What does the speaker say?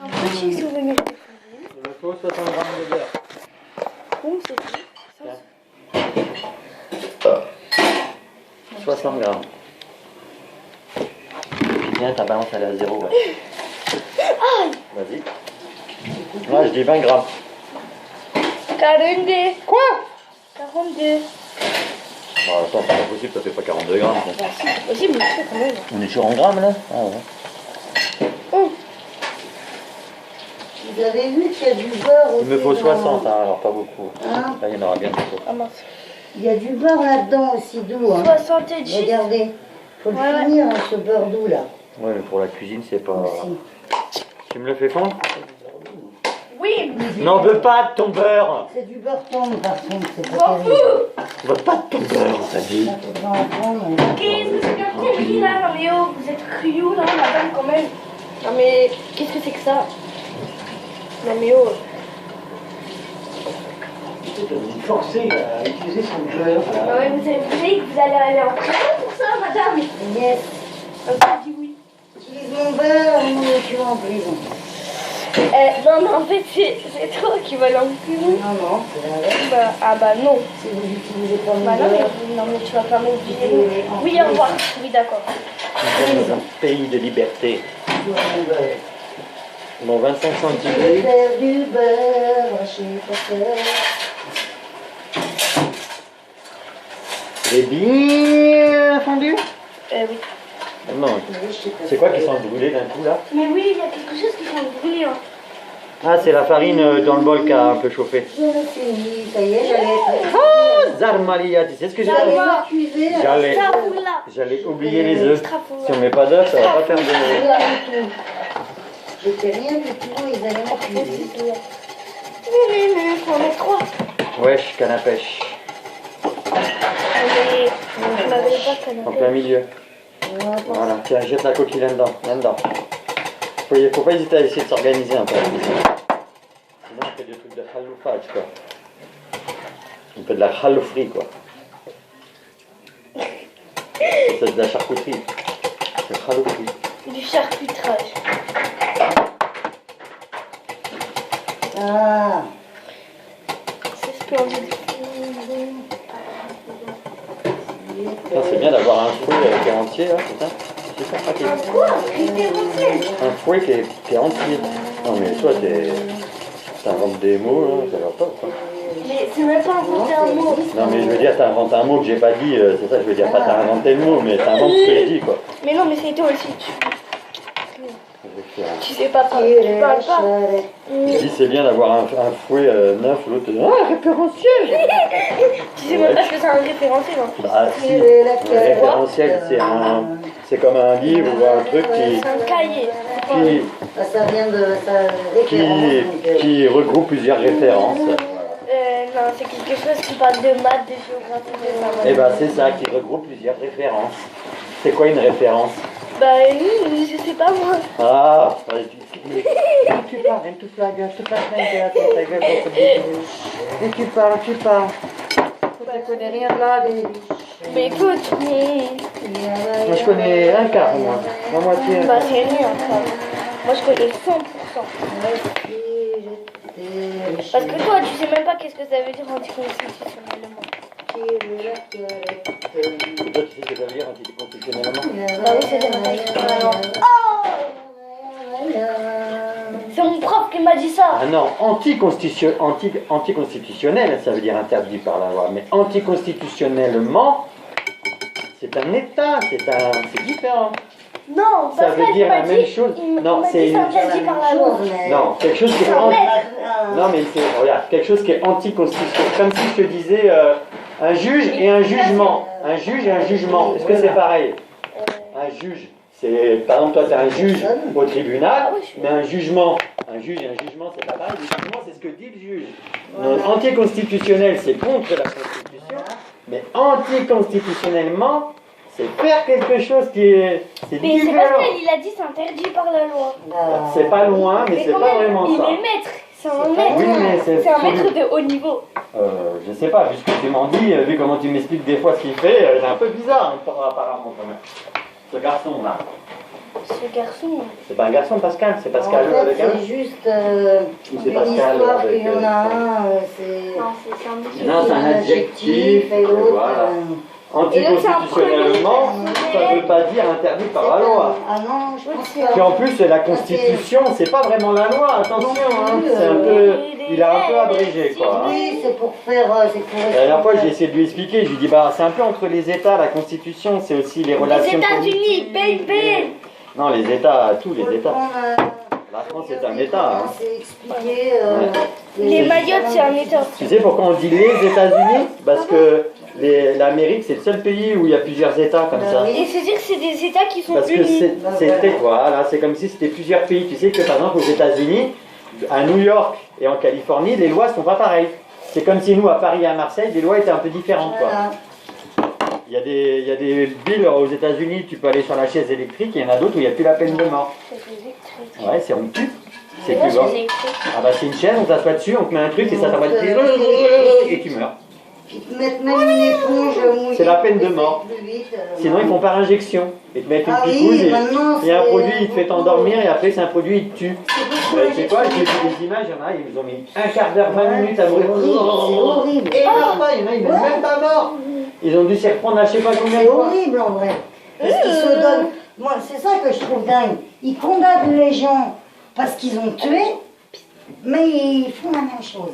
Un petit souvenir de cuisine. Il me faut 60 grammes de beurre. Bon, c'est tout. 60 grammes. Bien, ta balance elle est à 0. Ouais. Vas-y. Moi je dis 20 grammes. 42. Quoi? 42. Bon, attends, c'est pas possible, ça fait pas 42 grammes. Ça. Bah si, c'est possible, mais c'est quand même. On est toujours en grammes là? Ah ouais. Vous avez vu qu'il y a du beurre aussi. Il me faut dans- 60, hein, alors pas beaucoup. Hein, Là il y en aura bien trop. Ah mince. il y a du beurre là-dedans aussi doux. Hein. 70. Regardez, faut le Ouais. finir, hein, ce beurre doux là. Ouais, mais pour la cuisine, c'est pas. Aussi. Tu me le fais fondre? Oui. N'en veux pas de ton beurre! C'est du beurre tendre par contre, c'est pas M'en terrible. fous. On veut pas de ton beurre, ça dit. Ça faudra en prendre. Qu'est-ce que c'est qu'un connerie là? Non mais oh, vous êtes cruaux là, madame quand même. Non mais qu'est-ce que c'est que ça? Non mais oh. Vous forcez à utiliser son beurre. Non mais vous savez que vous allez aller en prison pour ça, madame? Yes. Je dis oui. Utilise mon beurre ou tu vas en prison. Non mais en fait c'est toi qui vas aller en prison. Non, non, c'est l'inverse. Ah bah non. Si vous n'utilisez pas mon Bah non beurre, mais, non mais tu vas pas m'obliger. Oui au revoir. Oui d'accord. Nous sommes dans un pays de liberté. toujours mon beurre. Bon, 25 Je vais centilitres. faire du beurre chez papa. Il est bien fondu? Oui. Non, c'est quoi qui sent brûlé d'un coup là? Mais oui, il y a quelque chose qui sent brûler. Hein. Ah, c'est la farine dans le bol qui a un peu chauffé. Je l'ai fini, ça y est, j'allais Ah, Zarmalia, tu sais ce que j'allais j'ai m'accuser. J'allais oublier les œufs. Si on met pas d'œufs, ça va pas faire de. J'étais rien du tout, ils allaient m'accuser. Il faut en mettre 3. Wesh, canne à pêche. Mais je m'avais pas En canapé. plein milieu. Voilà, tiens, jette la coquille là-dedans. Là-dedans. Faut pas hésiter à essayer de s'organiser un peu. Sinon, on fait des trucs de haloufage, quoi. On fait de la haloufrie, quoi. C'est de la charcuterie. C'est haloufrie. Du charcutrage. Ah, C'est splendide. Putain, c'est bien d'avoir un fouet qui est entier, là, putain. C'est ça, pratique. Quoi? Référencé. Un fouet qui est entier. Non, mais toi, t'inventes des mots, là, ça va pas, quoi. Mais c'est même pas inventé un mot. Non, mais je veux dire, t'inventes un mot que j'ai pas dit, c'est ça, je veux dire, pas t'as inventé le mot, mais t'inventes ce que je dis, quoi. Mais non, mais c'est toi aussi. Tu sais pas parler. Tu parles pas. Je dis, c'est bien d'avoir un fouet neuf, l'autre, ah, référentiel. Tu sais même pas ce que c'est un référentiel. Hein. Bah, si, un référentiel, c'est comme un livre ou un truc C'est un cahier. ça vient de sa référence. qui regroupe plusieurs références. Non, c'est quelque chose qui parle de maths, de géographie, de ça. Et ben c'est ça, qui regroupe plusieurs références. C'est quoi une référence? Bah oui, je sais pas moi. Ah, tu parles, elle te la gueule, je te passe la gueule, ta gueule pour te dire. Et tu parles. Tu connais rien de là, Mais écoute, moi je connais un quart, moi. La moitié. bah c'est rien ça. Moi je connais 100%. Parce que toi, tu sais même pas qu'est-ce que ça veut dire anticonstitutionnellement. Toi, tu sais ce que ça veut dire anticonstitutionnellement? Bah oui, c'est C'est mon prof qui m'a dit ça. Ah non, anticonstitutionnel, ça veut dire interdit par la loi, mais anticonstitutionnellement, c'est un État, c'est différent. Non, Ça veut dire la même chose. Non, c'est c'est interdit par la loi. Non, quelque chose qui est non mais c'est regarde, quelque chose qui est anticonstitutionnel. Comme si je te disais un juge et un jugement. Un juge et un jugement. Est-ce que c'est pareil? Un juge, c'est par exemple toi tu es un juge au tribunal, mais un juge et un jugement c'est pas pareil. Le jugement c'est ce que dit le juge. Donc, anticonstitutionnel c'est contre la Constitution, mais anticonstitutionnellement c'est faire quelque chose qui est. C'est Mais c'est différent. parce qu'il a dit c'est interdit par la loi. C'est pas loin, mais c'est quand pas même, vraiment il ça. est maître. C'est un maître. Oui, mais C'est un maître de haut niveau. Je sais pas, vu ce que tu m'en dis, vu comment tu m'expliques des fois ce qu'il fait, c'est un peu bizarre, apparemment, quand même. Ce garçon-là. Ce garçon. C'est pas un garçon, Pascal, c'est En Pascal fait, le gamin. c'est juste Ou c'est une Pascal histoire avec, qu'il y en a un, c'est... Non, c'est un monsieur. Non, c'est un adjectif, et l'autre... voilà. Et l'autre, c'est un Anticonstitutionnellement, ça pronom. ne veut pas dire interdit par la loi. Ah non, je pense Puis pas. en plus, la Constitution, c'est pas vraiment la loi, attention, hein. C'est un peu, il a un peu abrégé, quoi. Hein. Oui, c'est pour faire... c'est pour La dernière fois, j'ai essayé de lui expliquer, je lui dis, bah, c'est un peu entre les États, la Constitution, c'est aussi les Les relations États-Unis, politiques. baby. Non, les États, tous Faut les le États. prendre, La France est un État. Hein. C'est expliqué... Les Mayotte, c'est un État. Tu sais pourquoi on dit les États-Unis? Parce que l'Amérique, c'est le seul pays où il y a plusieurs États comme ça. Et c'est-à-dire que c'est des États qui sont Parce que unis. c'était, voilà, c'est comme si c'était plusieurs pays. Tu sais que par exemple aux États-Unis, à New York et en Californie, les lois sont pas pareilles. C'est comme si nous, à Paris et à Marseille, les lois étaient un peu différentes, quoi. Voilà. Il y a des villes aux États-Unis, tu peux aller sur la chaise électrique, il y en a d'autres où il n'y a plus la peine de mort. C'est électrique. Ouais, c'est rompu. C'est Moi, plus grand. c'est électrique. Ah bah c'est une chaise, on s'assoit dessus, on te met un truc et ça va te et tu meurs. Ils te mettent même une éponge mouillée. C'est la peine de pour mort. faire plus vite, Sinon ils font par injection. Ils te mettent une Ah oui, picouse et maintenant, il y a un c'est produit, il te fait beaucoup. t'endormir et après c'est un produit, il te tue. beaucoup Tu sais quoi, j'ai vu des images, il y en a, ils nous ont mis un quart d'heure, 20 minutes à mourir. C'est horrible. Et même pas, il y en a, ils ne même pas mort. Ils ont dû s'y reprendre à je sais pas combien de C'est fois. horrible en vrai. Parce qu'ils se donnent. Moi, c'est ça que je trouve dingue. Ils condamnent les gens parce qu'ils ont tué, mais ils font la même chose.